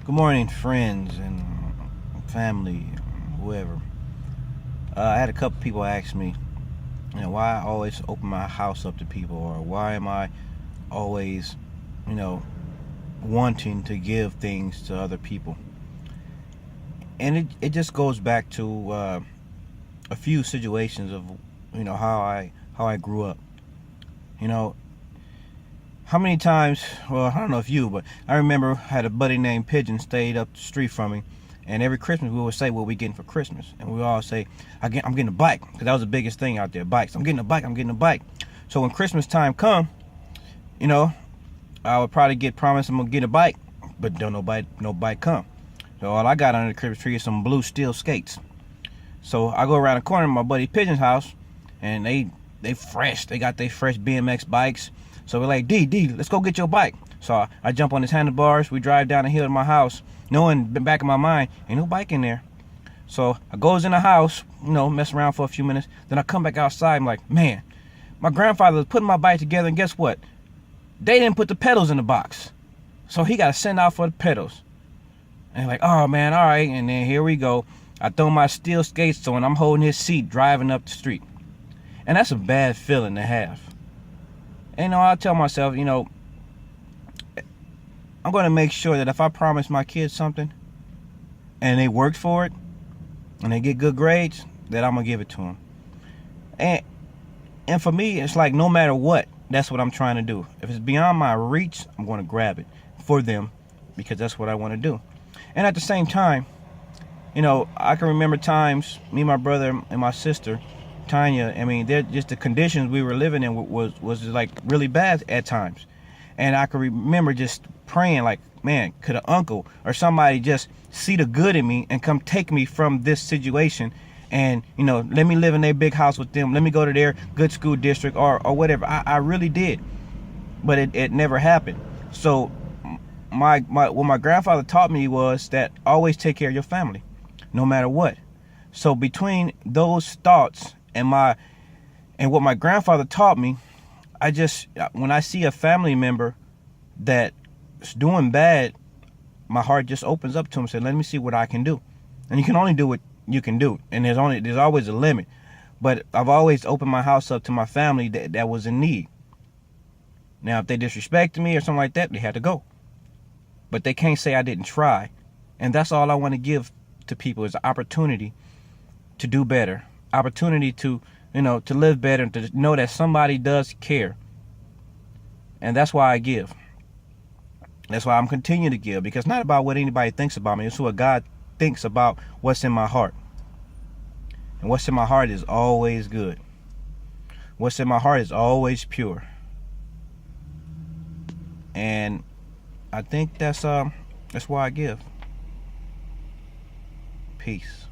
Good morning, friends and family, whoever. I had a couple people ask me, why I always open my house up to people, or why am I always, you know, wanting to give things to other people. And it just goes back to a few situations of, how I grew up. You know, how many times? Well, I don't know if you, but I remember I had a buddy named Pigeon stayed up the street from me. And every Christmas we would say what we getting for Christmas, and we all say, I'm getting a bike, because that was the biggest thing out there, bikes. I'm getting a bike. I'm getting a bike. So when Christmas time come, you know, I would probably get promised I'm gonna get a bike, but don't no bike come. So all I got under the Christmas tree is some blue steel skates. So I go around the corner to my buddy Pigeon's house, and they fresh. They got their fresh BMX bikes. So we're like, D, let's go get your bike. So I jump on his handlebars. We drive down the hill to my house, knowing back in my mind, ain't no bike in there. So I goes in the house, mess around for a few minutes. Then I come back outside. I'm like, man, my grandfather was putting my bike together, and guess what? They didn't put the pedals in the box. So he got to send out for the pedals. And like, oh man, all right. And then here we go. I throw my steel skates on. I'm holding his seat, driving up the street. And that's a bad feeling to have. And I tell myself, I'm going to make sure that if I promise my kids something and they work for it and they get good grades, that I'm going to give it to them. And for me, it's like no matter what, that's what I'm trying to do. If it's beyond my reach, I'm going to grab it for them, because that's what I want to do. And at the same time, I can remember times, me, my brother, and my sister, Tanya, they're just the conditions we were living in was like really bad at times. And I can remember just praying like, man, could an uncle or somebody just see the good in me and come take me from this situation, and, let me live in their big house with them. Let me go to their good school district or whatever. I really did. But it never happened. So what my grandfather taught me was that always take care of your family, no matter what. So between those thoughts and what my grandfather taught me, when I see a family member that's doing bad, my heart just opens up to him and says, let me see what I can do. And you can only do what you can do. And there's always a limit. But I've always opened my house up to my family that was in need. Now, if they disrespected me or something like that, they had to go. But they can't say I didn't try. And that's all I want to give to people, is an opportunity to do better. Opportunity to, to live better, and to know that somebody does care. And that's why I give. That's why I'm continuing to give, because it's not about what anybody thinks about me. It's what God thinks about what's in my heart. And what's in my heart is always good. What's in my heart is always pure. And I think that's why I give. Peace.